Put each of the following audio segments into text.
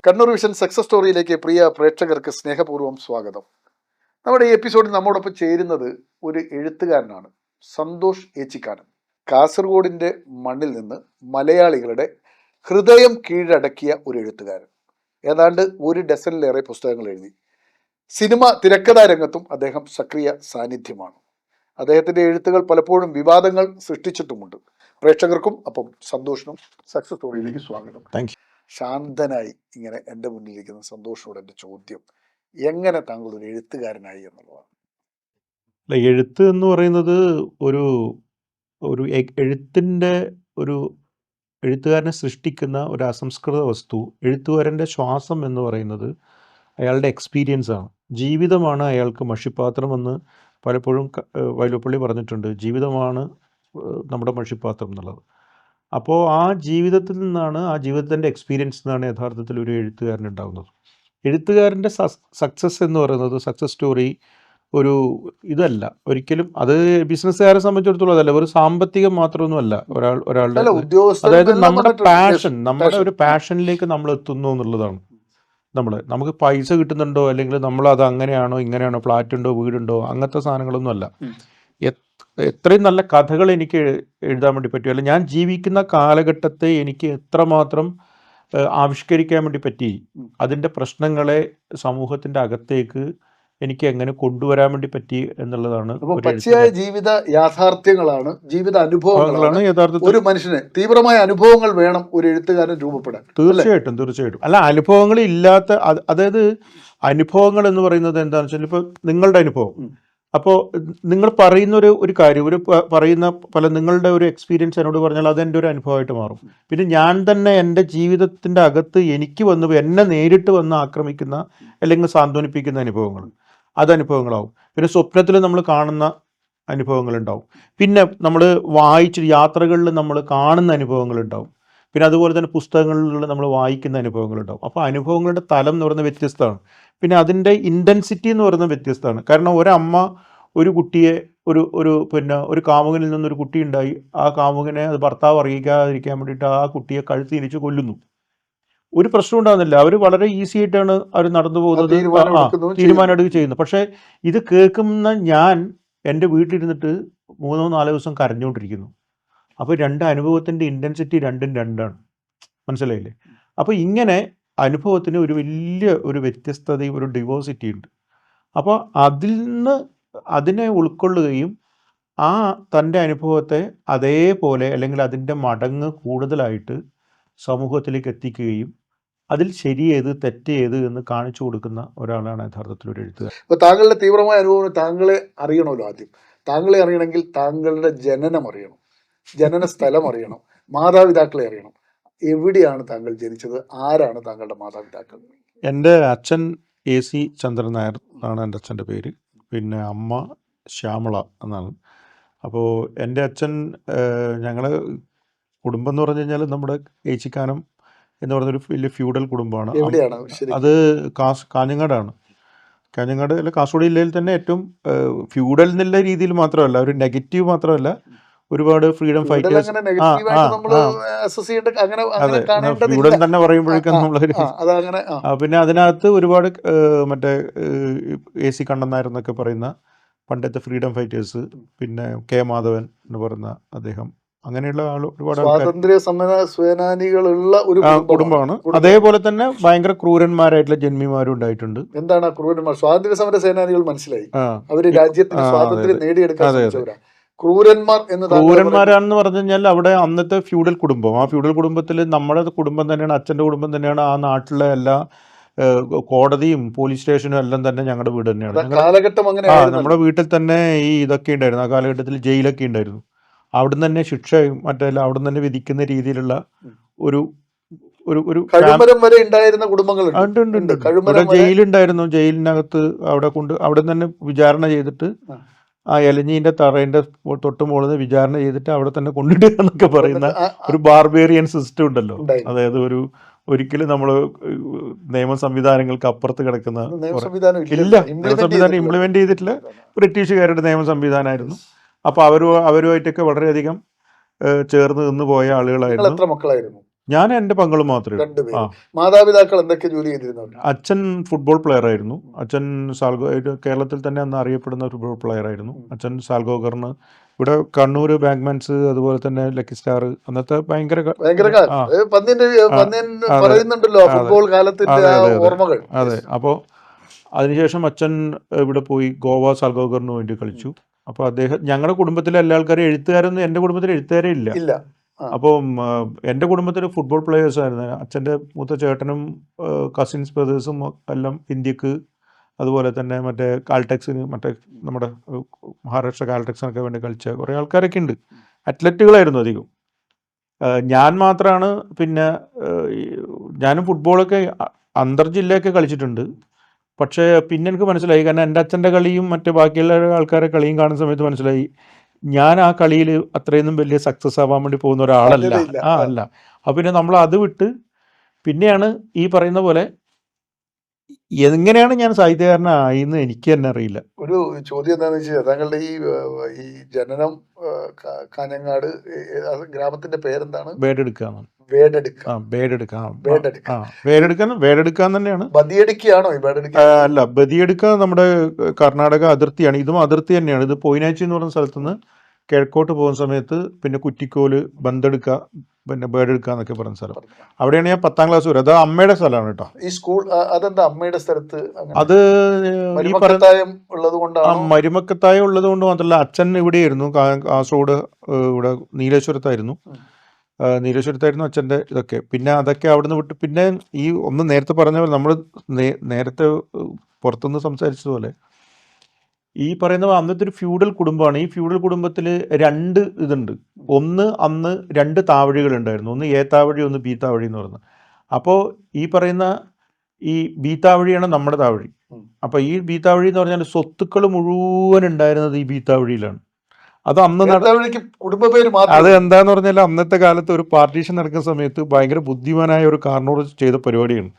Kannur vision success സ്റ്റോറിയിലേക്ക് പ്രിയ പ്രേക്ഷകർക്ക് സ്നേഹപൂർവ്വം സ്വാഗതം. നമ്മുടെ ഈ എപ്പിസോഡിൽ നമ്മോടൊപ്പം ചേരുന്നത് ഒരു എഴുത്തുകാരനാണ്, സന്തോഷ് ഏച്ചിക്കാനം. കാസർഗോഡിൻ്റെ മണ്ണിൽ നിന്ന് മലയാളികളുടെ ഹൃദയം കീഴടക്കിയ ഒരു എഴുത്തുകാരൻ. ഏതാണ്ട് 1 ഡസനിലേറെ പുസ്തകങ്ങൾ എഴുതി. സിനിമ തിരക്കഥാ രംഗത്തും അദ്ദേഹം സക്രിയ സാന്നിധ്യമാണ്. അദ്ദേഹത്തിൻ്റെ എഴുത്തുകൾ പലപ്പോഴും വിവാദങ്ങൾ സൃഷ്ടിച്ചിട്ടുമുണ്ട്. പ്രേക്ഷകർക്കും അപ്പം സന്തോഷിനും സക്സസ് സ്റ്റോറിയിലേക്ക് സ്വാഗതം. Thank you. ശാന്തനായി ഇങ്ങനെ എൻ്റെ മുന്നിലിരിക്കുന്ന സന്തോഷോട് എൻ്റെ ചോദ്യം, എങ്ങനെ താങ്കൾ ഒരു എഴുത്തുകാരനായി എന്നുള്ളതാണ്. എഴുത്ത് എന്ന് പറയുന്നത് ഒരു ഒരു എഴുത്തിൻ്റെ ഒരു എഴുത്തുകാരനെ സൃഷ്ടിക്കുന്ന ഒരു അസംസ്കൃത വസ്തു. എഴുത്തുകാരൻ്റെ ശ്വാസം എന്ന് പറയുന്നത് അയാളുടെ എക്സ്പീരിയൻസ് ആണ്, ജീവിതമാണ് അയാൾക്ക് മഷിപ്പാത്രമെന്ന് പലപ്പോഴും വൈലോപ്പള്ളി പറഞ്ഞിട്ടുണ്ട്. ജീവിതമാണ് നമ്മുടെ മഷിപ്പാത്രം എന്നുള്ളത്. അപ്പോൾ ആ ജീവിതത്തിൽ നിന്നാണ്, ആ ജീവിതത്തിൻ്റെ എക്സ്പീരിയൻസിൽ നിന്നാണ് യഥാർത്ഥത്തിൽ ഒരു എഴുത്തുകാരൻ ഉണ്ടാകുന്നത്. എഴുത്തുകാരൻ്റെ സക്സസ് എന്ന് പറയുന്നത്, സക്സസ് സ്റ്റോറി ഒരു ഇതല്ല ഒരിക്കലും. അത് ബിസിനസ്സുകാരെ സംബന്ധിച്ചിടത്തോളം അതല്ല, ഒരു സാമ്പത്തികം മാത്രമൊന്നുമല്ല ഒരാളുടെ, അതായത് നമ്മുടെ പാഷൻ, നമ്മുടെ ഒരു പാഷനിലേക്ക് നമ്മൾ എത്തുന്നു എന്നുള്ളതാണ്. നമുക്ക് പൈസ കിട്ടുന്നുണ്ടോ, അല്ലെങ്കിൽ നമ്മൾ അത് അങ്ങനെയാണോ ഇങ്ങനെയാണോ, ഫ്ലാറ്റ് ഉണ്ടോ വീടുണ്ടോ, അങ്ങനത്തെ സാധനങ്ങളൊന്നും അല്ല. എത്രയും നല്ല കഥകൾ എനിക്ക് എഴുതാൻ വേണ്ടി പറ്റും, അല്ല ഞാൻ ജീവിക്കുന്ന കാലഘട്ടത്തെ എനിക്ക് എത്രമാത്രം ആവിഷ്കരിക്കാൻ വേണ്ടി പറ്റി, അതിൻ്റെ പ്രശ്നങ്ങളെ സമൂഹത്തിൻ്റെ അകത്തേക്ക് എനിക്ക് എങ്ങനെ കൊണ്ടുവരാൻ വേണ്ടി പറ്റി എന്നുള്ളതാണ്. ജീവിത യാഥാർത്ഥ്യങ്ങളാണ്, ജീവിത അനുഭവങ്ങളാണ് യഥാർത്ഥത്തിൽ. ഒരു മനുഷ്യന് തീവ്രമായ അനുഭവങ്ങൾ വേണം ഒരു എഴുത്തുകാരൻ രൂപപ്പെടാൻ. തീർച്ചയായിട്ടും. അല്ല, അനുഭവങ്ങൾ ഇല്ലാത്ത, അതായത് അനുഭവങ്ങൾ എന്ന് പറയുന്നത് എന്താണെന്ന് വെച്ചാൽ, ഇപ്പോൾ നിങ്ങളുടെ അനുഭവം, അപ്പോൾ നിങ്ങൾ പറയുന്ന ഒരു കാര്യം, പറയുന്ന നിങ്ങളുടെ ഒരു എക്സ്പീരിയൻസ് എന്നോട് പറഞ്ഞാൽ അത് എൻ്റെ ഒരു അനുഭവമായിട്ട് മാറും. പിന്നെ ഞാൻ തന്നെ എൻ്റെ ജീവിതത്തിൻ്റെ അകത്ത് എനിക്ക് എന്നെ നേരിട്ട് വന്ന് ആക്രമിക്കുന്ന അല്ലെങ്കിൽ സാന്ത്വനിപ്പിക്കുന്ന അനുഭവങ്ങൾ, അത് അനുഭവങ്ങളാവും. പിന്നെ സ്വപ്നത്തിൽ നമ്മൾ കാണുന്ന അനുഭവങ്ങളുണ്ടാവും. പിന്നെ നമ്മൾ യാത്രകളിൽ നമ്മൾ കാണുന്ന അനുഭവങ്ങളുണ്ടാവും. പിന്നെ അതുപോലെ തന്നെ പുസ്തകങ്ങളിൽ നമ്മൾ വായിക്കുന്ന അനുഭവങ്ങളുണ്ടാവും. അപ്പോൾ അനുഭവങ്ങളുടെ തലം എന്ന് പറയുന്നത് വ്യത്യസ്തമാണ്. പിന്നെ അതിൻ്റെ ഇൻറ്റൻസിറ്റി എന്ന് പറയുന്നത് വ്യത്യസ്തമാണ്. കാരണം ഒരമ്മ ഒരു കുട്ടിയെ ഒരു കാമുകനിൽ നിന്നൊരു കുട്ടി ഉണ്ടായി, ആ കാമുകനെ അത് ഭർത്താവ് അറിയിക്കാതിരിക്കാൻ വേണ്ടിയിട്ട് ആ കുട്ടിയെ കഴുത്തി തിരിച്ച് കൊല്ലുന്നു. ഒരു പ്രശ്നം ഉണ്ടാകുന്നില്ല, അവർ വളരെ ഈസി ആയിട്ടാണ് അവർ നടന്നു പോകുന്നത്, തീരുമാനം എടുക്കുക ചെയ്യുന്നത്. പക്ഷേ ഇത് കേൾക്കുന്ന ഞാൻ എൻ്റെ വീട്ടിലിരുന്നിട്ട് 3-4 ദിവസം കരഞ്ഞുകൊണ്ടിരിക്കുന്നു. അപ്പോൾ അനുഭവത്തിൻ്റെ ഇൻറ്റൻസിറ്റി രണ്ടാണ്. മനസ്സിലായില്ലേ? അപ്പോൾ ഇങ്ങനെ അനുഭവത്തിന് ഒരു വലിയ ഒരു വ്യത്യസ്തതയും ഒരു ഡൈവേഴ്സിറ്റി ഉണ്ട്. അപ്പോൾ അതിനെ ഉൾക്കൊള്ളുകയും തൻ്റെ അനുഭവത്തെ അതേപോലെ അല്ലെങ്കിൽ അതിൻ്റെ മടങ്ങ് കൂടുതലായിട്ട് സമൂഹത്തിലേക്ക് എത്തിക്കുകയും അതിൽ ശരിയേത് തെറ്റേത് എന്ന് കാണിച്ചു കൊടുക്കുന്ന ഒരാളാണ് യഥാർത്ഥത്തിൽ ഒരു എഴുത്തുകാരൻ. അപ്പോൾ താങ്കളുടെ തീവ്രമായ അനുഭവം താങ്കളെ അറിയണമല്ലോ. ആദ്യം താങ്കളെ അറിയണമെങ്കിൽ താങ്കളുടെ ജനനം അറിയണം, ജനന സ്ഥലം അറിയണം, മാതാപിതാക്കളെ അറിയണം. എവിടെയാണ് താങ്കൾ ജനിച്ചത്? ആരാണ് താങ്കളുടെ മാതാപിതാക്കൾ? എൻ്റെ അച്ഛൻ AC ചന്ദ്രൻ നായർ എന്നാണ് എൻ്റെ അച്ഛൻ്റെ പേര്. പിന്നെ അമ്മ ശ്യാമള എന്നാണ്. അപ്പോൾ എൻ്റെ അച്ഛൻ, ഞങ്ങളെ കുടുംബം എന്ന് പറഞ്ഞു കഴിഞ്ഞാൽ നമ്മുടെ ഏച്ചിക്കാനം എന്ന് പറഞ്ഞൊരു വലിയ ഫ്യൂഡൽ കുടുംബമാണ്. അത് കാഞ്ഞങ്ങാടാണ്. കാഞ്ഞങ്ങാട് അല്ല, കാസർഗോഡ് ജില്ലയിൽ തന്നെ ഏറ്റവും ഫ്യൂഡൽ എന്നുള്ള രീതിയിൽ മാത്രമല്ല, ഒരു നെഗറ്റീവ് മാത്രമല്ല, ഒരുപാട് ഫ്രീഡം ഫൈറ്റേഴ്സ്. ഫ്യൂഡൽ തന്നെ പറയുമ്പോഴേക്കും നമ്മളൊരു, പിന്നെ അതിനകത്ത് ഒരുപാട് മറ്റേ AC കണ്ണൻ നായർ എന്നൊക്കെ പറയുന്ന പണ്ടത്തെ ഫ്രീഡം ഫൈറ്റേഴ്സ്, പിന്നെ K മാധവൻ എന്ന് പറയുന്ന അദ്ദേഹം, അങ്ങനെയുള്ള ഒരുപാട് സ്വാതന്ത്ര്യ സമര സേനാനികളുള്ള ഒരു കുടുംബമാണ്. അതേപോലെ തന്നെ ഭയങ്കര ക്രൂരന്മാരായിട്ടുള്ള ജന്മിമാരും ഉണ്ടായിട്ടുണ്ട്. എന്താണ് ക്രൂരന്മാർ? സ്വാതന്ത്ര്യ സമര സേനാനികൾ മനസ്സിലായി, അവര് രാജ്യത്തിന് സ്വാതന്ത്ര്യം നേടിയെടുക്കാൻ. ക്രൂരന്മാരാണെന്ന് പറഞ്ഞു കഴിഞ്ഞാൽ അവിടെ അന്നത്തെ ഫ്യൂഡൽ കുടുംബം, ആ ഫ്യൂഡൽ കുടുംബത്തിൽ നമ്മുടെ കുടുംബം തന്നെയാണ്, അച്ഛൻ്റെ കുടുംബം തന്നെയാണ്, ആ നാട്ടിലെ എല്ലാ കോടതിയും പോലീസ് സ്റ്റേഷനും എല്ലാം തന്നെ ഞങ്ങളുടെ വീട് തന്നെയാണ്. നമ്മുടെ വീട്ടിൽ തന്നെ ഈ ഇതൊക്കെ ഉണ്ടായിരുന്നു. ആ കാലഘട്ടത്തിൽ ജയിലൊക്കെ ഉണ്ടായിരുന്നു. അവിടുന്ന് തന്നെ ശിക്ഷയും മറ്റെല്ലാം അവിടുന്ന് തന്നെ വിധിക്കുന്ന രീതിയിലുള്ള ഒരു ജയിലുണ്ടായിരുന്നു. ജയിലിനകത്ത് അവിടെ തന്നെ വിചാരണ ചെയ്തിട്ട് ആ എലഞ്ഞീൻ്റെ തറേൻ്റെ തൊട്ട് മുകളിൽ വിചാരണ ചെയ്തിട്ട് അവിടെ തന്നെ കൊണ്ടിടുക എന്നൊക്കെ പറയുന്ന ഒരു ബാർബേറിയൻ സിസ്റ്റം ഉണ്ടല്ലോ. അതായത് ഒരിക്കലും നമ്മൾ നിയമ സംവിധാനങ്ങൾക്ക് അപ്പുറത്ത് കിടക്കുന്ന, ഇല്ല, നിയമ സംവിധാനം ഇംപ്ലിമെന്റ് ചെയ്തിട്ടില്ല, ബ്രിട്ടീഷുകാരുടെ നിയമ സംവിധാനമായിരുന്നു. അപ്പോൾ അവരുമായിട്ടൊക്കെ വളരെയധികം ചേർന്ന് നിന്ന് പോയ ആളുകളായിരുന്നു. എത്ര മക്കളായിരുന്നു? ഞാൻ എൻ്റെ പങ്കളും മാത്രമേ ഉള്ളൂ. രണ്ടുപേരും. മാതാപിതാക്കൾ എന്തൊക്കെ ജോലി ചെയ്തിരുന്നവർ? അച്ഛൻ ഫുട്ബോൾ പ്ലെയർ ആയിരുന്നു. അച്ഛൻ കേരളത്തിൽ തന്നെ അന്ന് അറിയപ്പെടുന്ന ഫുട്ബോൾ പ്ലെയർ ആയിരുന്നു. അച്ഛൻ സാൽഗോകറിന് ഇവിടെ കണ്ണൂർ ബാങ്ക്മാൻസ്, അതുപോലെ തന്നെ ലക്കി സ്റ്റാർ, അന്നത്തെ ഭയങ്കര പറയുന്നുണ്ടല്ലോ ഫുട്ബോൾ കാലത്തിന്റെ ഓർമ്മകൾ. അതെ. അപ്പോൾ അതിനുശേഷം അച്ഛൻ ഇവിടെ പോയി ഗോവ സാൽഗോകറിന് വേണ്ടി കളിച്ചു. അപ്പോൾ അദ്ദേഹം ഞങ്ങളുടെ കുടുംബത്തിലെ എല്ലാ ആൾക്കാരും എഴുത്തുകാരൊന്നും, എൻ്റെ കുടുംബത്തിൽ എഴുത്തുകാരേ ഇല്ല. അപ്പോൾ എൻ്റെ കുടുംബത്തിൽ ഫുട്ബോൾ പ്ലേയേഴ്സ് ആയിരുന്നു. അച്ഛൻ്റെ മൂത്ത ചേട്ടനും കസിൻസ് ബ്രദേഴ്സും എല്ലാം ഇന്ത്യക്ക്, അതുപോലെ തന്നെ മറ്റേ കാൽടെക്സിന്, മറ്റേ നമ്മുടെ മഹാരാഷ്ട്ര കാൽടെക്സിനൊക്കെ വേണ്ടി കളിച്ച കുറേ ആൾക്കാരൊക്കെ ഉണ്ട്. അത്ലറ്റുകളായിരുന്നു അധികം. ഞാൻ മാത്രമാണ് പിന്നെ ഞാനും ഫുട്ബോളൊക്കെ അന്തർജില്ലയൊക്കെ കളിച്ചിട്ടുണ്ട്. പക്ഷേ പിന്നെ എനിക്ക് മനസ്സിലായി, കാരണം എൻ്റെ അച്ഛൻ്റെ കളിയും മറ്റേ ബാക്കിയുള്ള ആൾക്കാരെ കളിയും കാണുന്ന സമയത്ത് മനസ്സിലായി ഞാൻ ആ കളിയിൽ അത്രയൊന്നും വലിയ സക്സസ് ആവാൻ വേണ്ടി പോകുന്ന ഒരാളല്ല. അല്ല. അപ്പം പിന്നെ നമ്മൾ അത് വിട്ട് പിന്നെയാണ് ഈ പറയുന്ന പോലെ എങ്ങനെയാണ് ഞാൻ സാഹിത്യകാരനായിന്ന് എനിക്ക് തന്നെ അറിയില്ല. ഒരു ചോദ്യം എന്താണെന്ന് വെച്ചാൽ, താങ്കളുടെ ഈ ജനനം കാഞ്ഞങ്ങാട്, ഗ്രാമത്തിന്റെ പേരെന്താണ്? വേടെടുക്കാന്നാണ്. വേടെടുക്കാൻ തന്നെയാണ്. ബദിയടുക്കാണോ? അല്ല, ബദിയടുക്ക നമ്മുടെ കർണാടക അതിർത്തിയാണ്. ഇതും അതിർത്തി തന്നെയാണ്. ഇത് പോയിനാച്ചി എന്ന് പറയുന്ന സ്ഥലത്തുനിന്ന് കിഴക്കോട്ട് പോകുന്ന സമയത്ത് പിന്നെ കുറ്റിക്കോല്, ബന്തെടുക്ക, പിന്നെ ബേഡെടുക്ക എന്നൊക്കെ പറയുന്ന സ്ഥലം. അവിടെയാണ് ഞാൻ 10ാം ക്ലാസ് വരെ. അത് അമ്മയുടെ സ്ഥലമാണ് കേട്ടോ ഈ സ്കൂൾ. അതെന്താ അമ്മയുടെ സ്ഥലത്ത്? അത് ഈ മരുമക്കത്തായം ഉള്ളത് കൊണ്ട് മാത്രമല്ല, അച്ഛൻ ഇവിടെയായിരുന്നു, കാസർഗോഡ് ഇവിടെ നീലേശ്വരത്തായിരുന്നു അച്ഛൻ്റെ ഇതൊക്കെ. പിന്നെ അതൊക്കെ അവിടുന്ന് വിട്ട് പിന്നെ ഈ ഒന്ന് നേരത്തെ പറഞ്ഞ പോലെ നമ്മൾ നേരത്തെ പുറത്തുനിന്ന് സംസാരിച്ചതുപോലെ ഈ പറയുന്ന അന്നത്തെ ഒരു ഫ്യൂഡൽ കുടുംബമാണ്. ഈ ഫ്യൂഡൽ കുടുംബത്തിൽ 2 ഇതുണ്ട്. ഒന്ന്, അന്ന് 2 താവഴികളുണ്ടായിരുന്നു. ഒന്ന് എ താവഴി, ഒന്ന് ബി താവഴി എന്ന് പറയുന്നത്. അപ്പോൾ ഈ പറയുന്ന ഈ ബി താവഴിയാണ് നമ്മുടെ താവഴി. അപ്പോൾ ഈ ബി താവഴി എന്ന് പറഞ്ഞാൽ സ്വത്തുക്കൾ മുഴുവൻ ഉണ്ടായിരുന്നത് ഈ ബി താവഴിയിലാണ്. അത് അന്ന് അത് എന്താന്ന് പറഞ്ഞാൽ അന്നത്തെ കാലത്ത് ഒരു പാർട്ടീഷൻ നടക്കുന്ന സമയത്ത് ഭയങ്കര ബുദ്ധിമാനായ ഒരു കാരണോട് ചെയ്ത പരിപാടിയാണ്.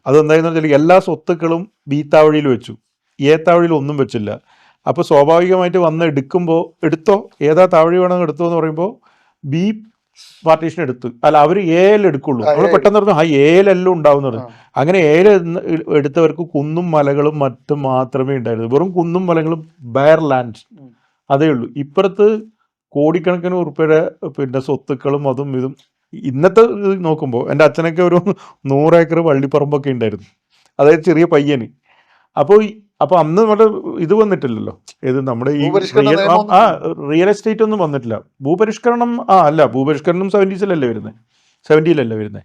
അതെന്തായെന്ന് പറഞ്ഞാൽ എല്ലാ സ്വത്തുക്കളും ബി താവഴിയിൽ വെച്ചു, എ താവഴിയിൽ ഒന്നും വെച്ചില്ല. അപ്പോൾ സ്വാഭാവികമായിട്ട് വന്ന് എടുക്കുമ്പോൾ എടുത്തോ, ഏതാ താവഴി വേണമെങ്കിൽ എടുത്തോ എന്ന് പറയുമ്പോൾ ബി പാർട്ടീഷൻ എടുത്തു. അല്ല, അവർ എയിൽ എടുക്കുള്ളൂ. നമ്മൾ പെട്ടെന്ന് പറഞ്ഞു എയിലെല്ലാം ഉണ്ടാവുന്ന പറഞ്ഞു. അങ്ങനെ എയിൽ എടുത്തവർക്ക് കുന്നും മലകളും മറ്റും മാത്രമേ ഉണ്ടായിരുന്നു. വെറും കുന്നും മലകളും, ബയർ ലാൻഡ്, അതേ ഉള്ളൂ. ഇപ്പുറത്ത് കോടിക്കണക്കിന് ഉറുപ്പിയുടെ പിന്നെ സ്വത്തുക്കളും അതും ഇതും. ഇന്നത്തെ നോക്കുമ്പോൾ എൻ്റെ അച്ഛനൊക്കെ ഒരു 100 ഏക്കർ വള്ളിപ്പറമ്പൊക്കെ ഉണ്ടായിരുന്നു, അതായത് ചെറിയ പയ്യന്. അപ്പോൾ അന്ന് നമ്മുടെ ഇത് വന്നിട്ടില്ലല്ലോ, ഏത് നമ്മുടെ ഈ റിയൽ എസ്റ്റേറ്റ് ഒന്നും വന്നിട്ടില്ല. ഭൂപരിഷ്കരണം ഭൂപരിഷ്കരണം 70-യിലല്ലേ വരുന്നത്.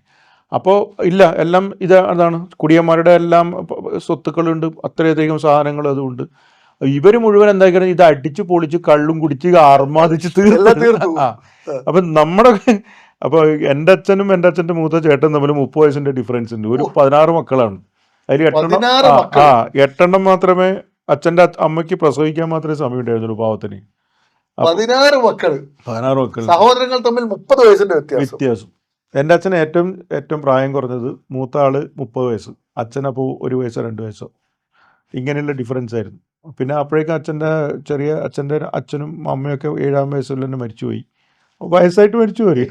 അപ്പോൾ ഇല്ല, എല്ലാം അതാണ് കുടിയന്മാരുടെ എല്ലാം സ്വത്തുക്കളുണ്ട്, അത്രയധികം സാധനങ്ങൾ അതുകൊണ്ട് ഇവർ മുഴുവൻ എന്താ ഇത് അടിച്ചു പൊളിച്ച് കള്ളും കുടിച്ച് ആർമാദിച്ച് തീർന്നു. അപ്പം അപ്പോൾ എൻ്റെ അച്ഛനും എൻ്റെ അച്ഛൻ്റെ മൂത്ത ചേട്ടൻ തമ്മിൽ 30 വയസ്സിന്റെ ഡിഫറൻസ് ഉണ്ട്. ഒരു 16 മക്കളാണ്. അതിൽ 8 മാത്രമേ അച്ഛൻ്റെ അമ്മയ്ക്ക് പ്രസവിക്കാൻ മാത്രമേ സമയം ഉണ്ടായിരുന്നുള്ളൂ പാവത്തിന്. 16 മക്കൾ, സഹോദരങ്ങൾ തമ്മിൽ 30 വയസ്സിന്റെ വ്യത്യാസം. എൻ്റെ അച്ഛന് ഏറ്റവും പ്രായം കുറഞ്ഞത് മൂത്ത ആള് 30 വയസ്സ്, അച്ഛനപ്പോൾ 1 വയസ്സോ 2 വയസ്സോ, ഇങ്ങനെയുള്ള ഡിഫറൻസ് ആയിരുന്നു. പിന്നെ അപ്പോഴേക്കും അച്ഛൻ്റെ അച്ഛനും അമ്മയൊക്കെ 7ാം വയസ്സിൽ തന്നെ മരിച്ചുപോയി, വയസ്സായിട്ട് മരിച്ചുപോയി.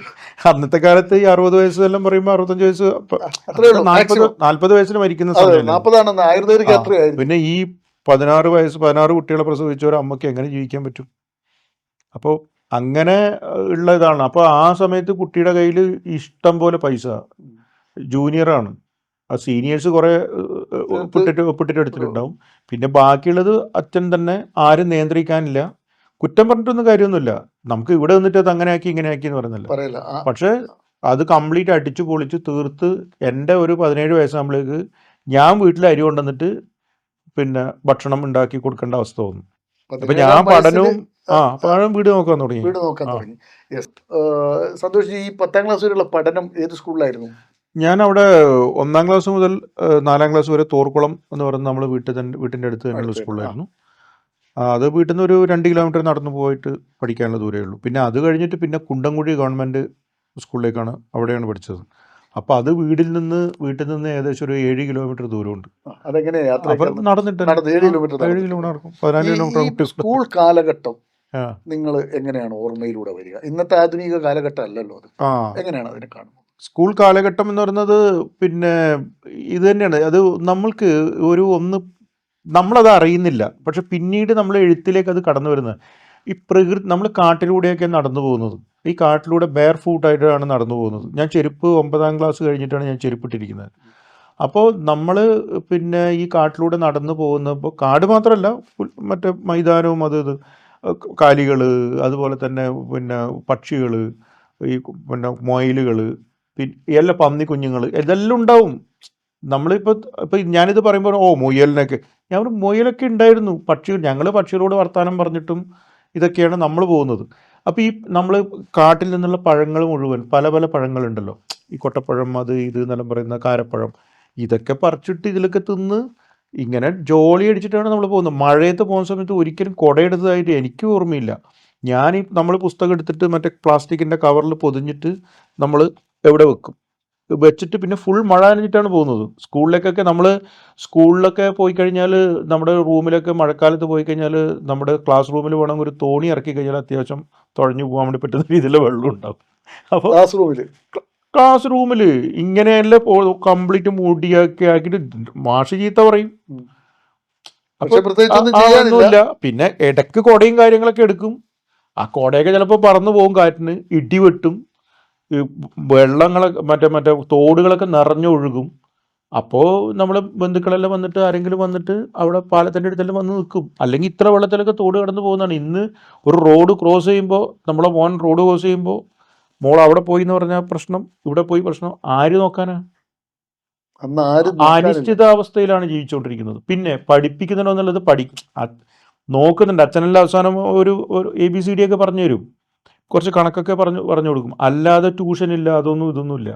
അന്നത്തെ കാലത്ത് ഈ 60 വയസ്സ് എല്ലാം പറയുമ്പോൾ 65 വയസ്സ് 40 വയസ്സിൽ മരിക്കുന്ന സമയം. പിന്നെ ഈ 16 കുട്ടികളെ പ്രസവിച്ച ഒരു അമ്മയ്ക്ക് എങ്ങനെ ജീവിക്കാൻ പറ്റും? അപ്പോൾ അങ്ങനെ ഉള്ള ഇതാണ്. അപ്പോൾ ആ സമയത്ത് കുട്ടിയുടെ കയ്യിൽ ഇഷ്ടം പോലെ പൈസ, ജൂനിയറാണ്, ആ സീനിയേഴ്സ് കുറേ ഒപ്പിട്ടിട്ട് എടുത്തിട്ടുണ്ടാവും. പിന്നെ ബാക്കിയുള്ളത് അച്ഛൻ തന്നെ, ആരും നിയന്ത്രിക്കാനില്ല. കുറ്റം പറഞ്ഞിട്ടൊന്നും കാര്യമൊന്നുമില്ല. നമുക്ക് ഇവിടെ വന്നിട്ട് അത് അങ്ങനെ ആക്കി ഇങ്ങനെ ആക്കി എന്ന് പറയുന്നില്ല. പക്ഷെ അത് കംപ്ലീറ്റ് അടിച്ചു പൊളിച്ച് തീർത്ത് എൻ്റെ ഒരു 17 വയസ്സാകുമ്പോഴേക്ക് ഞാൻ വീട്ടിൽ അരി കൊണ്ടുവന്നിട്ട് പിന്നെ ഭക്ഷണം ഉണ്ടാക്കി കൊടുക്കേണ്ട അവസ്ഥ വന്നു. അപ്പൊ ഞാൻ പഠനവും വീട് നോക്കാൻ തുടങ്ങി. സന്തോഷ്, ഈ 10ാം ക്ലാസ് വരെയുള്ള പഠനം ഏത് സ്കൂളിലായിരുന്നു? ഞാൻ അവിടെ 1ാം ക്ലാസ് മുതൽ 4ാം ക്ലാസ് വരെ തോർക്കുളം എന്ന് പറയുന്ന നമ്മൾ വീട്ടിൻ്റെ അടുത്ത് തന്നെയുള്ള സ്കൂളിലായിരുന്നു. അത് വീട്ടിൽ നിന്ന് ഒരു 2 കിലോമീറ്റർ നടന്നു പോയിട്ട് പഠിക്കാനുള്ള ദൂരമേ ഉള്ളൂ. പിന്നെ അത് കഴിഞ്ഞിട്ട് പിന്നെ കുണ്ടംകുഴി ഗവൺമെൻറ് സ്കൂളിലേക്കാണ്, അവിടെയാണ് പഠിച്ചത്. അപ്പോൾ അത് വീട്ടിൽ നിന്ന് ഏകദേശം ഒരു 7 കിലോമീറ്റർ ദൂരമുണ്ട്. നടന്നിട്ട് 7 കിലോമീറ്റർ നടക്കും. 14 കിലോമീറ്റർ. സ്കൂൾ കാലഘട്ടം നിങ്ങൾ എങ്ങനെയാണ് ഓർമ്മയിലൂടെ വരിക? ഇന്നത്തെ ആധുനിക കാലഘട്ടം അല്ലല്ലോ അത്. എങ്ങനെയാണ് അതിനെ കാണുന്നത്? സ്കൂൾ കാലഘട്ടം എന്ന് പറയുന്നത് പിന്നെ ഇത് തന്നെയാണ്. അത് നമ്മൾക്ക് നമ്മളത് അറിയുന്നില്ല. പക്ഷെ പിന്നീട് നമ്മൾ എഴുത്തിലേക്ക് അത് കടന്നു വരുന്നത് ഈ പ്രകൃതി. നമ്മൾ കാട്ടിലൂടെയൊക്കെ നടന്നു പോകുന്നത്. ഈ കാട്ടിലൂടെ ബെയർ ഫൂട്ടായിട്ടാണ് നടന്നു പോകുന്നത്. ഞാൻ ചെരുപ്പ് 9ാം ക്ലാസ് കഴിഞ്ഞിട്ടാണ് ഞാൻ ചെരുപ്പിട്ടിരിക്കുന്നത്. അപ്പോൾ നമ്മൾ പിന്നെ ഈ കാട്ടിലൂടെ നടന്നു പോകുന്നപ്പോൾ കാട് മാത്രമല്ല മറ്റേ മൈതാനവും ഇത് കാലികൾ, അതുപോലെ തന്നെ പിന്നെ പക്ഷികൾ, ഈ പിന്നെ മൊയിലുകൾ, എല്ലാ പന്നി കുഞ്ഞുങ്ങൾ, ഇതെല്ലാം ഉണ്ടാവും. ഇപ്പം ഞാനിത് പറയുമ്പോൾ മുയലിനൊക്കെ ഞാൻ മുയലൊക്കെ ഉണ്ടായിരുന്നു. ഞങ്ങൾ പക്ഷികളോട് വർത്തമാനം പറഞ്ഞിട്ടും ഇതൊക്കെയാണ് നമ്മൾ പോകുന്നത്. അപ്പോൾ ഈ നമ്മൾ കാട്ടിൽ നിന്നുള്ള പഴങ്ങൾ മുഴുവൻ പല പല പഴങ്ങളുണ്ടല്ലോ, ഈ കൊട്ടപ്പഴം, ഇത് എന്നെല്ലാം പറയുന്ന കാരപ്പഴം, ഇതൊക്കെ പറിച്ചിട്ട് ഇതിലൊക്കെ തിന്ന് ഇങ്ങനെ ജോളി അടിച്ചിട്ടാണ് നമ്മൾ പോകുന്നത്. മഴയത്ത് പോകുന്ന സമയത്ത് ഒരിക്കലും കുടയെടുത്തതായിട്ട് എനിക്ക് ഓർമ്മയില്ല. നമ്മൾ പുസ്തകം എടുത്തിട്ട് മറ്റേ പ്ലാസ്റ്റിക്കിൻ്റെ കവറിൽ പൊതിഞ്ഞിട്ട് നമ്മൾ എവിടെ വെച്ചിട്ട് പിന്നെ ഫുൾ മഴ നനഞ്ഞിട്ടാണ് പോകുന്നത്. സ്കൂളിലൊക്കെ പോയി കഴിഞ്ഞാൽ നമ്മുടെ റൂമിലൊക്കെ മഴക്കാലത്ത് പോയി കഴിഞ്ഞാൽ നമ്മുടെ ക്ലാസ് റൂമിൽ വേണമെങ്കിൽ ഒരു തോണി ഇറക്കി കഴിഞ്ഞാൽ അത്യാവശ്യം തുഴഞ്ഞു പോകാൻ വേണ്ടി പറ്റുന്ന രീതിയിലുള്ള വെള്ളം ഉണ്ടാവും. അപ്പോൾ ക്ലാസ് റൂമിൽ ഇങ്ങനെയല്ല കംപ്ലീറ്റ് മൂടിയൊക്കെ ആക്കിയിട്ട് മാഷ് ചീത്ത പറയും. ഒന്നുമില്ല. പിന്നെ ഇടയ്ക്ക് കുടയും കാര്യങ്ങളൊക്കെ എടുക്കും. ആ കുടയൊക്കെ ചിലപ്പോൾ പറന്നു പോകും കാറ്റിന്, ഇടിവെട്ടും, വെള്ളങ്ങളൊക്കെ മറ്റേ തോടുകളൊക്കെ നിറഞ്ഞൊഴുകും. അപ്പോൾ നമ്മുടെ ബന്ധുക്കളെല്ലാം വന്നിട്ട് ആരെങ്കിലും വന്നിട്ട് അവിടെ പാലത്തിൻ്റെ അടുത്തെല്ലാം വന്ന് നിൽക്കും. അല്ലെങ്കിൽ ഇത്ര വെള്ളത്തിലൊക്കെ തോട് കടന്നു പോകുന്നതാണ്. ഇന്ന് ഒരു റോഡ് ക്രോസ് ചെയ്യുമ്പോൾ, നമ്മളെ മോൻ റോഡ് ക്രോസ് ചെയ്യുമ്പോൾ മോൾ അവിടെ പോയി എന്ന് പറഞ്ഞാൽ പ്രശ്നം, ഇവിടെ പോയി പ്രശ്നം. ആര് നോക്കാനാ? അനിശ്ചിതാവസ്ഥയിലാണ് ജീവിച്ചുകൊണ്ടിരിക്കുന്നത്. പിന്നെ പഠിപ്പിക്കുന്നുണ്ടോ എന്നുള്ളത് നോക്കുന്നുണ്ട്. അച്ഛനെല്ലാം അവസാനം ഒരു ABCD ഒക്കെ പറഞ്ഞു തരും, കുറച്ച് കണക്കൊക്കെ പറഞ്ഞു കൊടുക്കും. അല്ലാതെ ട്യൂഷനില്ല, ഇതൊന്നുമില്ല.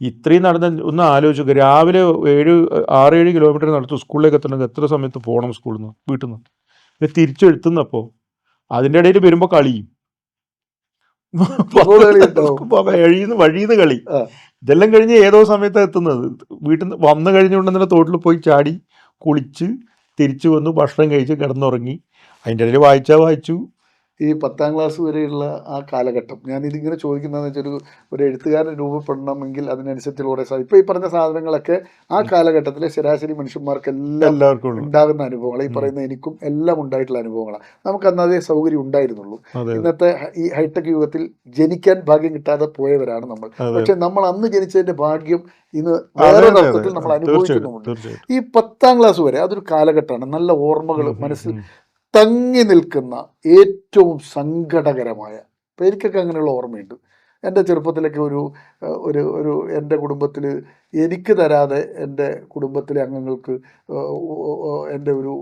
ഇത്രയും ഒന്ന് ആലോചിക്കുക. രാവിലെ 6-7 കിലോമീറ്റർ നടത്തും സ്കൂളിലേക്ക് എത്തണമെങ്കിൽ എത്ര സമയത്ത് പോകണം സ്കൂളിൽ നിന്ന്, വീട്ടിൽ നിന്ന്. പിന്നെ തിരിച്ചെഴുത്തുന്നപ്പോൾ അതിൻ്റെ ഇടയിൽ വരുമ്പോൾ കളിയും, വഴിന്ന് കളി. ഇതെല്ലാം കഴിഞ്ഞ് ഏതോ സമയത്താണ് എത്തുന്നത്. വീട്ടിൽ നിന്ന് വന്നു കഴിഞ്ഞുകൊണ്ടെന്നുള്ള തോട്ടിൽ പോയി ചാടി കുളിച്ച് തിരിച്ചു വന്നു, ഭക്ഷണം കഴിച്ച് കിടന്നുറങ്ങി. അതിൻ്റെ ഇടയിൽ വായിച്ചു. ഈ 10ാം ക്ലാസ് വരെയുള്ള ആ കാലഘട്ടം, ഞാനിതിങ്ങനെ ചോദിക്കുന്നതെന്ന് വെച്ചാൽ ഒരു എഴുത്തുകാരൻ രൂപപ്പെടണമെങ്കിൽ അതിനനുസരിച്ചുള്ള കുറേ ഇപ്പോൾ ഈ പറഞ്ഞ സാധനങ്ങളൊക്കെ ആ കാലഘട്ടത്തിലെ ശരാശരി മനുഷ്യന്മാർക്ക് എല്ലാവർക്കും ഉണ്ടാകുന്ന അനുഭവങ്ങൾ, ഈ പറയുന്ന എനിക്കും എല്ലാം ഉണ്ടായിട്ടുള്ള അനുഭവങ്ങളാണ്. നമുക്ക് അന്ന് അതേ സൗകര്യം ഉണ്ടായിരുന്നുള്ളൂ. ഇന്നത്തെ ഈ ഹൈടെക് യുഗത്തിൽ ജനിക്കാൻ ഭാഗ്യം കിട്ടാതെ പോയവരാണ് നമ്മൾ. പക്ഷെ നമ്മൾ അന്ന് ജനിച്ചതിന്റെ ഭാഗ്യം ഇന്ന് വേറൊരു അർത്ഥത്തിൽ നമ്മൾ അനുഭവിക്കുന്നുമുണ്ട്. ഈ 10ാം ക്ലാസ് വരെ അതൊരു കാലഘട്ടമാണ്. നല്ല ഓർമ്മകൾ മനസ്സിൽ തങ്ങി നിൽക്കുന്ന ഏറ്റവും സങ്കടകരമായ, ഇപ്പം എനിക്കൊക്കെ അങ്ങനെയുള്ള ഓർമ്മയുണ്ട്. എൻ്റെ ചെറുപ്പത്തിലൊക്കെ ഒരു എൻ്റെ കുടുംബത്തിൽ എനിക്ക് തരാതെ എൻ്റെ കുടുംബത്തിലെ അംഗങ്ങൾക്ക്, എൻ്റെ ഒരു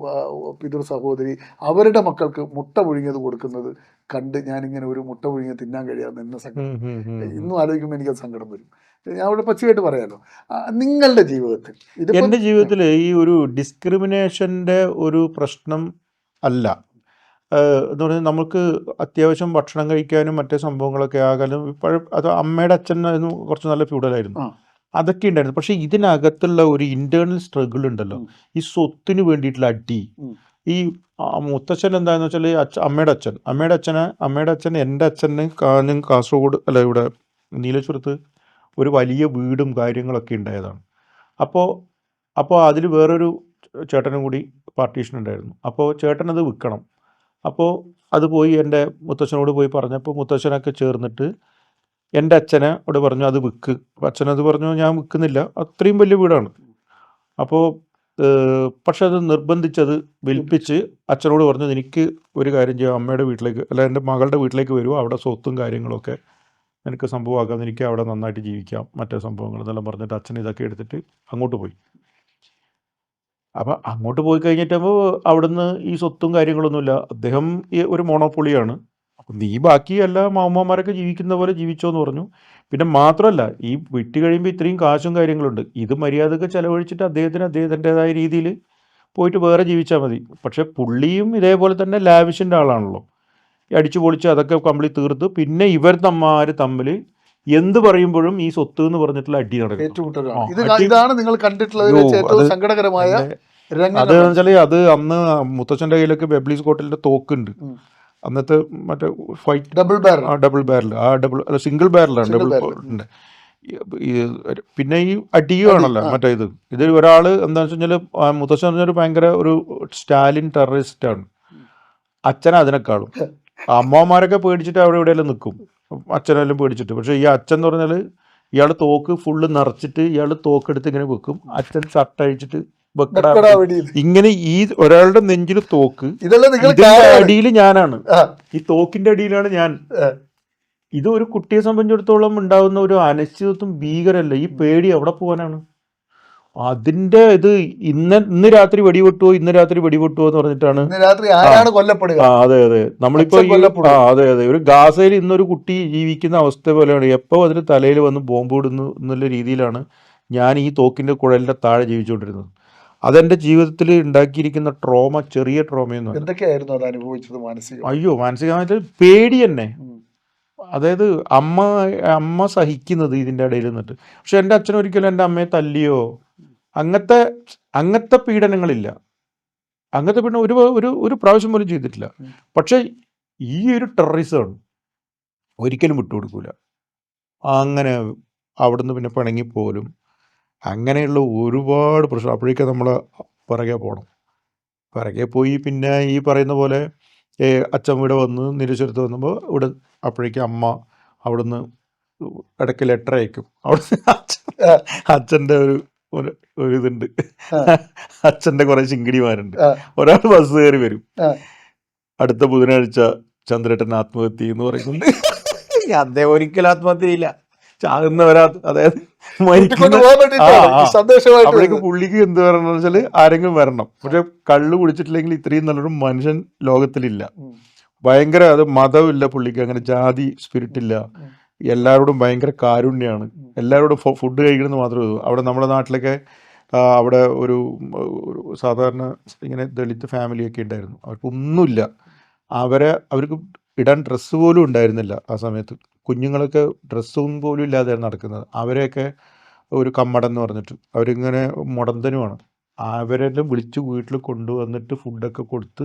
പിതൃ സഹോദരി അവരുടെ മക്കൾക്ക് മുട്ട പുഴുങ്ങിയത് കൊടുക്കുന്നത് കണ്ട് ഞാനിങ്ങനെ ഒരു മുട്ട പുഴുങ്ങിയത് തിന്നാൻ കഴിയാതെ എന്നെ സങ്കടം, ഇന്നും ആലോചിക്കുമ്പോൾ എനിക്കത് സങ്കടം വരും. ഞാൻ അവിടെ പച്ചയായിട്ട് പറയാമല്ലോ. നിങ്ങളുടെ ജീവിതത്തിൽ എൻ്റെ ജീവിതത്തിൽ ഈ ഒരു ഡിസ്ക്രിമിനേഷൻ്റെ ഒരു പ്രശ്നം അല്ല എന്ന് പറഞ്ഞാൽ നമുക്ക് അത്യാവശ്യം ഭക്ഷണം കഴിക്കാനും മറ്റേ സംഭവങ്ങളൊക്കെ ആകാനും അത് അമ്മയുടെ അച്ഛനായിരുന്നു കുറച്ച് നല്ല ഫ്യൂഡലായിരുന്നു, അതൊക്കെ ഉണ്ടായിരുന്നു. പക്ഷെ ഇതിനകത്തുള്ള ഒരു ഇന്റേണൽ സ്ട്രഗിൾ ഉണ്ടല്ലോ, ഈ സ്വത്തിന് വേണ്ടിയിട്ടുള്ള അടി. ഈ മുത്തച്ഛൻ എന്താണെന്ന് വെച്ചാൽ അമ്മയുടെ അച്ഛൻ എൻ്റെ അച്ഛന് കാസർഗോഡ് ഇവിടെ നീലേശ്വരത്ത് ഒരു വലിയ വീടും കാര്യങ്ങളൊക്കെ ഉണ്ടായതാണ്. അപ്പോൾ അതിൽ വേറൊരു ചേട്ടനും കൂടി പാർട്ടീഷൻ ഉണ്ടായിരുന്നു. അപ്പോൾ ചേട്ടനത് വിൽക്കണം. അപ്പോൾ അത് പോയി എൻ്റെ മുത്തച്ഛനോട് പോയി പറഞ്ഞപ്പോൾ മുത്തച്ഛനൊക്കെ ചേർന്നിട്ട് എൻ്റെ അച്ഛനോട് പറഞ്ഞു അത് വിൽക്ക്. അച്ഛനത് പറഞ്ഞു ഞാൻ വിൽക്കുന്നില്ല, അത്രയും വലിയ വീടാണ്. അപ്പോൾ പക്ഷെ അത് നിർബന്ധിച്ചത് വിൽപ്പിച്ച് അച്ഛനോട് പറഞ്ഞു എനിക്ക് ഒരു കാര്യം ചെയ്യാം, അമ്മയുടെ വീട്ടിലേക്ക് അല്ല എൻ്റെ മകളുടെ വീട്ടിലേക്ക് വരുമോ, അവിടെ സ്വത്തും കാര്യങ്ങളൊക്കെ എനിക്ക് സംഭവമാക്കാം, എനിക്ക് അവിടെ നന്നായിട്ട് ജീവിക്കാം, മറ്റേ സംഭവങ്ങൾ എന്നെല്ലാം പറഞ്ഞിട്ട് അച്ഛൻ ഇതൊക്കെ എടുത്തിട്ട് അങ്ങോട്ട് പോയി. അപ്പം അങ്ങോട്ട് പോയി കഴിഞ്ഞിട്ടാകുമ്പോൾ അവിടുന്ന് ഈ സ്വത്തും കാര്യങ്ങളൊന്നുമില്ല. അദ്ദേഹം ഈ ഒരു മോണോപ്പൊളിയാണ്. അപ്പം നീ ബാക്കി എല്ലാ മാമ്മമാരൊക്കെ ജീവിക്കുന്ന പോലെ ജീവിച്ചോ എന്ന് പറഞ്ഞു. പിന്നെ മാത്രമല്ല ഈ വിട്ട് കഴിയുമ്പോൾ ഇത്രയും കാശും കാര്യങ്ങളുണ്ട്, ഇത് മര്യാദക്ക് ചിലവഴിച്ചിട്ട് അദ്ദേഹത്തിൻ്റെതായ രീതിയിൽ പോയിട്ട് വേറെ ജീവിച്ചാൽ മതി. പക്ഷെ പുള്ളിയും ഇതേപോലെ തന്നെ ലാവിഷിൻ്റെ ആളാണല്ലോ, അടിച്ചു പൊളിച്ച് അതൊക്കെ കംപ്ലീറ്റ് തീർത്ത് പിന്നെ ഇവർ തമ്മിൽ എന്ത് പറയുമ്പോഴും ഈ സ്വത്ത് എന്ന് പറഞ്ഞിട്ടുള്ള അടി നടക്കും. ഇതാണ് നിങ്ങൾ കണ്ടിട്ടുള്ളത് ഏറ്റവും സങ്കടകരമായ അത് വെച്ചാൽ അത് അന്ന് മുത്തച്ഛൻ്റെ കയ്യിലൊക്കെ ബെബ്ലീസ് കോട്ടലിന്റെ തോക്കുണ്ട്. അന്നത്തെ മറ്റേ ഫൈറ്റ് ഡബിൾ ബാരൽ, സിംഗിൾ ബാരലാണ്, ഡബിൾ ഉണ്ട്. ഈ പിന്നെ ഈ അടിയും ആണല്ലോ മറ്റേ ഇത് ഒരാൾ എന്താണെന്ന് വെച്ച് കഴിഞ്ഞാൽ മുത്തശ്ശൻ പറഞ്ഞൊരു ഭയങ്കര ഒരു സ്റ്റാലിൻ ടെററിസ്റ്റാണ്. അച്ഛൻ അതിനേക്കാളും അമ്മമാരൊക്കെ പേടിച്ചിട്ട് അവിടെ എവിടെയെല്ലാം നിൽക്കും, അച്ഛനെല്ലാം പേടിച്ചിട്ട്. പക്ഷെ ഈ അച്ഛൻ എന്ന് പറഞ്ഞാൽ ഇയാൾ തോക്ക് ഫുള്ള് നിറച്ചിട്ട് ഇയാൾ തോക്കെടുത്ത് ഇങ്ങനെ വെക്കും, അച്ഛൻ ഷർട്ട് അഴിച്ചിട്ട് വെക്കടാ. ഇങ്ങനെ ഈ ഒരാളുടെ നെഞ്ചിൽ തോക്ക്, ഇതിന്റെ അടിയിൽ ഞാനാണ്, ഈ തോക്കിന്റെ അടിയിലാണ് ഞാൻ. ഇത് ഒരു കുട്ടിയെ സംബന്ധിച്ചിടത്തോളം ഉണ്ടാകുന്ന ഒരു അനിശ്ചിതത്വം ഭീകരല്ല. ഈ പേടി എവിടെ പോകാനാണ്? അതിന്റെ ഇത് ഇന്ന് രാത്രി വെടിവെട്ടുവോ എന്ന് പറഞ്ഞിട്ടാണ്. അതെ അതെ, നമ്മളിപ്പോ അതെ അതെ, ഒരു ഗാസയിൽ ഇന്നൊരു കുട്ടി ജീവിക്കുന്ന അവസ്ഥ പോലെയാണ്. എപ്പോ അതിന് തലയിൽ വന്ന് ബോംബ് ഇടുന്നു എന്നുള്ള രീതിയിലാണ് ഞാൻ ഈ തോക്കിന്റെ കുഴലിന്റെ താഴെ ജീവിച്ചുകൊണ്ടിരുന്നത്. അതെന്റെ ജീവിതത്തിൽ ഉണ്ടാക്കിയിരിക്കുന്ന ട്രോമ ചെറിയ ട്രോമയൊന്നും. എന്തൊക്കെയായിരുന്നു അത് അനുഭവിച്ചത് മാനസികം? അയ്യോ, മാനസികമായിട്ട് പേടി തന്നെ. അതായത് അമ്മ സഹിക്കുന്നത് ഇതിൻ്റെ ഇടയിൽ നിന്നിട്ട്. പക്ഷെ എൻ്റെ അച്ഛൻ ഒരിക്കലും എൻ്റെ അമ്മയെ തല്ലിയോ അങ്ങനത്തെ പീഡനങ്ങളില്ല. അങ്ങനത്തെ പീഡനം ഒരു പ്രാവശ്യം പോലും ചെയ്തിട്ടില്ല. പക്ഷെ ഈ ഒരു ടെററിസമാണ് ഒരിക്കലും വിട്ടുകൊടുക്കൂല. അങ്ങനെ അവിടുന്ന് പിന്നെ പിണങ്ങിപ്പോലും അങ്ങനെയുള്ള ഒരുപാട് പ്രശ്നം. അപ്പോഴേക്കും നമ്മൾ പിറകെ പോകണം. പിറകെ പോയി പിന്നെ ഈ പറയുന്ന പോലെ അച്ഛൻ ഇവിടെ വന്ന് നിരീശ്വരത്ത് വന്നപ്പോൾ ഇവിടെ അപ്പോഴേക്കും അമ്മ അവിടുന്ന് ഇടയ്ക്ക് ലെറ്റർ അയക്കും. അവിടുന്ന് അച്ഛൻ്റെ ഒരു ഇതുണ്ട്, അച്ഛൻ്റെ കുറേ ചിങ്കിടിമാരുണ്ട്. ഒരാൾ ബസ് കയറി വരും, അടുത്ത ബുധനാഴ്ച ചന്ദ്രേട്ടൻ ആത്മഹത്യ എന്ന് പറയുന്നുണ്ട്. അദ്ദേഹം ഒരിക്കലും ആത്മഹത്യ ചെയ്യില്ല, ചാകുന്നവരാ, അതായത് അപ്പോഴേക്ക് പുള്ളിക്ക് എന്ത് പറയണമെന്ന് വെച്ചാൽ ആരെങ്കിലും വരണം. പക്ഷെ കള്ളു കുടിച്ചിട്ടില്ലെങ്കിൽ ഇത്രയും നല്ലൊരു മനുഷ്യൻ ലോകത്തിലില്ല. ഭയങ്കര അത് മതമില്ല പുള്ളിക്ക്, അങ്ങനെ ജാതി സ്പിരിറ്റ് ഇല്ല. എല്ലാവരോടും ഭയങ്കര കാരുണ്യാണ്. എല്ലാവരോടും ഫുഡ് കഴിക്കണമെന്ന് മാത്രമേ ഉള്ളൂ. അവിടെ നമ്മുടെ നാട്ടിലൊക്കെ അവിടെ ഒരു സാധാരണ ഇങ്ങനെ ദളിത് ഫാമിലിയൊക്കെ ഉണ്ടായിരുന്നു. അവർക്കൊന്നുമില്ല. അവർക്ക് ഇടാൻ ഡ്രസ്സ് പോലും ഉണ്ടായിരുന്നില്ല ആ സമയത്ത്. കുഞ്ഞുങ്ങളൊക്കെ ഡ്രസ്സും പോലും ഇല്ലാതെയാണ് നടക്കുന്നത്. അവരെയൊക്കെ ഒരു കമ്മടെന്ന് പറഞ്ഞിട്ട് അവരിങ്ങനെ മുടന്തനുമാണ്. അവരെല്ലാം വിളിച്ച് വീട്ടിൽ കൊണ്ടുവന്നിട്ട് ഫുഡൊക്കെ കൊടുത്ത്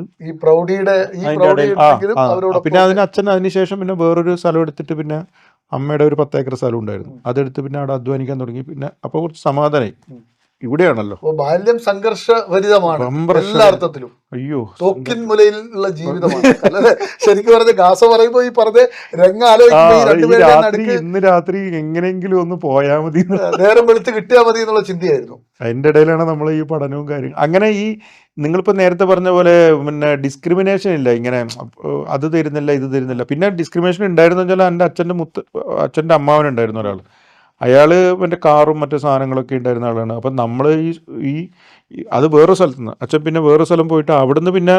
പിന്നെ അച്ഛൻ അതിനുശേഷം പിന്നെ വേറൊരു സ്ഥലം എടുത്തിട്ട് പിന്നെ അമ്മയുടെ ഒരു 10 ഏക്കർ സ്ഥലം ഉണ്ടായിരുന്നു, അതെടുത്ത് പിന്നെ അവിടെ അധ്വാനിക്കാൻ തുടങ്ങി. പിന്നെ അപ്പോൾ കുറച്ച് സമാധാനമായി. ഇവിടെയാണല്ലോ ബാല്യം സംഘർഷഭരിതമാണ് എല്ലാ അർത്ഥത്തിലും. അയ്യോ, തോക്കിൻ മുലയിലുള്ള ജീവിതമാണ് അല്ലേ? ശരിക്കും പറഞ്ഞ ഗാസ പറയുമ്പോ ഈ പറഞ്ഞ ഇന്ന് രാത്രി എങ്ങനെയെങ്കിലും ഒന്ന് പോയാ മതി, നേരം വെളുത്ത് കിട്ടിയാൽ മതി എന്നുള്ള ചിന്തയായിരുന്നു. അതിന്റെ ഇടയിലാണ് നമ്മൾ ഈ പഠനവും കാര്യം. അങ്ങനെ ഈ നിങ്ങളിപ്പോ നേരത്തെ പറഞ്ഞ പോലെ പിന്നെ ഡിസ്ക്രിമിനേഷൻ ഇല്ല, ഇങ്ങനെ അത് തരുന്നില്ല ഇത് തരുന്നില്ല. പിന്നെ ഡിസ്ക്രിമിനേഷൻ ഉണ്ടായിരുന്നു വെച്ചാൽ എൻ്റെ അച്ഛൻ്റെ അമ്മാവനുണ്ടായിരുന്നു ഒരാൾ. അയാൾ മറ്റേ കാറും മറ്റു സാധനങ്ങളൊക്കെ ഉണ്ടായിരുന്ന ആളാണ്. അപ്പം നമ്മൾ ഈ അത് വേറെ സ്ഥലത്ത് നിന്ന് അച്ഛൻ പിന്നെ വേറെ സ്ഥലം പോയിട്ട് അവിടുന്ന് പിന്നെ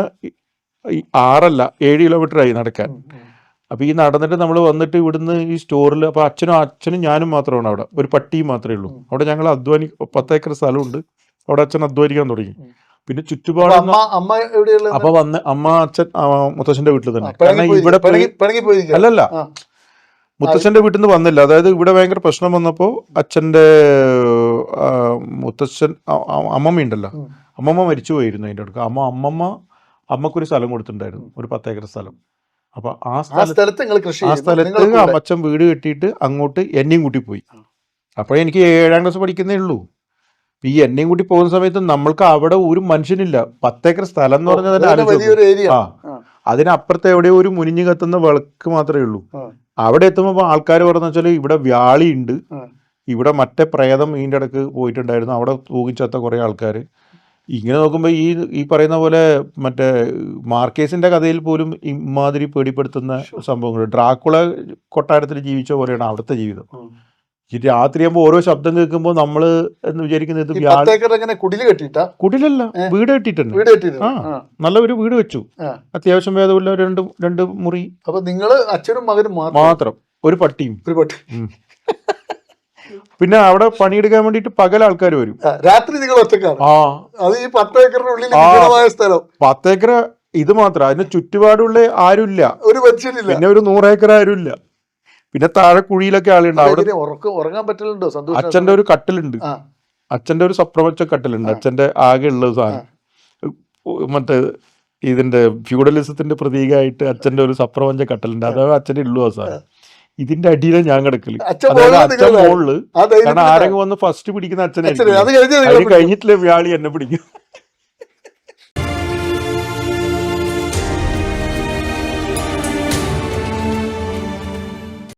7 കിലോമീറ്ററായി നടക്കാൻ. അപ്പം ഈ നടന്നിട്ട് നമ്മൾ വന്നിട്ട് ഇവിടുന്ന് ഈ സ്റ്റോറിൽ, അപ്പോൾ അച്ഛനും ഞാനും മാത്രമാണ് അവിടെ, ഒരു പട്ടിയും മാത്രമേ ഉള്ളൂ അവിടെ. ഞങ്ങൾ 10 ഏക്കർ സ്ഥലമുണ്ട് അവിടെ. അച്ഛൻ അധ്വാനിക്കാൻ തുടങ്ങി. പിന്നെ ചുറ്റുപാട് അപ്പൊ അമ്മ അച്ഛൻ മുത്തശ്ശൻ്റെ വീട്ടിൽ തന്നെ. കാരണം ഇവിടെ അല്ലല്ല, മുത്തച്ഛൻ്റെ വീട്ടിൽ നിന്ന് വന്നില്ല. അതായത് ഇവിടെ ഭയങ്കര പ്രശ്നം വന്നപ്പോൾ അച്ഛൻ്റെ മുത്തച്ഛൻ അമ്മമ്മയുണ്ടല്ലോ, അമ്മമ്മ മരിച്ചു പോയിരുന്നു അതിൻ്റെ അടുക്ക്. അമ്മക്കൊരു സ്ഥലം കൊടുത്തിട്ടുണ്ടായിരുന്നു, ഒരു 10 ഏക്കർ സ്ഥലം. അപ്പൊ ആ സ്ഥലത്ത് അമ്മച്ചൻ വീട് കെട്ടിയിട്ട് അങ്ങോട്ട് എന്നെയും കൂട്ടി പോയി. അപ്പോൾ എനിക്ക് 7ാം ക്ലാസ് പഠിക്കുന്നേ ഉള്ളൂ. ഈ എന്നെയും കൂട്ടി പോകുന്ന സമയത്ത് നമ്മൾക്ക് അവിടെ ഒരു മനുഷ്യനില്ല. 10 ഏക്കർ സ്ഥലം എന്ന് പറഞ്ഞാൽ അതിനപ്പുറത്ത് എവിടെയോ ഒരു മുനിഞ്ഞു കത്തുന്ന വിളക്ക് മാത്രമേ ഉള്ളൂ. അവിടെ എത്തുമ്പോൾ ആൾക്കാർ പറഞ്ഞു വെച്ചാൽ ഇവിടെ വ്യാളിയുണ്ട്, ഇവിടെ മറ്റേ പ്രേതം ഇതിൻ്റെ ഇടക്ക് പോയിട്ടുണ്ടായിരുന്നു, അവിടെ തൂങ്ങിച്ചത്ത കുറേ ആൾക്കാർ. ഇങ്ങനെ നോക്കുമ്പോൾ ഈ പറയുന്ന പോലെ മറ്റേ മാർക്കേസിന്റെ കഥയിൽ പോലും ഇമാതിരി പേടിപ്പെടുത്തുന്ന സംഭവങ്ങൾ. ഡ്രാക്കുള കൊട്ടാരത്തിൽ ജീവിച്ച പോലെയാണ് അവിടുത്തെ ജീവിതം. രാത്രിയാകുമ്പോൾ ഓരോ ശബ്ദം കേൾക്കുമ്പോൾ നമ്മൾ എന്ന് വിചാരിക്കുന്നത് കുടിലല്ല, വീട് കെട്ടിയിട്ടുണ്ട്. നല്ല ഒരു വീട് വെച്ചു, അത്യാവശ്യം ഭേദമുള്ള രണ്ട് മുറി. അപ്പൊ നിങ്ങള് അച്ഛനും മകനും മാത്രം, ഒരു പട്ടിയും. പിന്നെ അവിടെ പണിയെടുക്കാൻ വേണ്ടിട്ട് പകൽ ആൾക്കാർ വരും, രാത്രി നിങ്ങൾ ഒറ്റക്കാണ്. അത് ഈ 10 ഏക്കറിനുള്ളിൽ 10 ഏക്കർ ഇത് മാത്രം, അതിന് ചുറ്റുപാടുള്ള ആരുമില്ല, ഒരു മനുഷ്യനില്ല. പിന്നെ ഒരു 100 ഏക്കർ ആരുമില്ല. പിന്നെ താഴെ കുഴിയിലൊക്കെ ആളുണ്ട്. അവിടെ ഉറങ്ങാൻ പറ്റലുണ്ടോ? അച്ഛന്റെ ഒരു കട്ടിലുണ്ട്, അച്ഛന്റെ ഒരു സപ്രമച്ച കട്ടിലുണ്ട്. അച്ഛന്റെ ആകെ ഉള്ള സാധനം മറ്റേ ഇതിന്റെ ഫ്യൂഡലിസത്തിന്റെ പ്രതീകമായിട്ട് അച്ഛന്റെ ഒരു സപ്രപഞ്ച കട്ടിലുണ്ട്. അതാണ് അച്ഛൻ്റെ ഉള്ളു ആ സാധനം. ഇതിന്റെ അടിയിലാണ് ഞാൻ കിടക്കല്. അച്ഛൻ അതായത് പോകുന്നത് അച്ഛൻ നിങ്ങളുടെ മുകളില്, ആ ധൈര്യത്തിൽ കാരണം ആരെങ്കിലും വന്ന് ഫസ്റ്റ് പിടിക്കുന്ന അച്ഛനെ അച്ഛനായിരിക്കും. അത് കഴിഞ്ഞ് അതിന് നിങ്ങളെ കഴിഞ്ഞിട്ടില്ലേ വ്യാളി എന്നെ പിടിക്കും.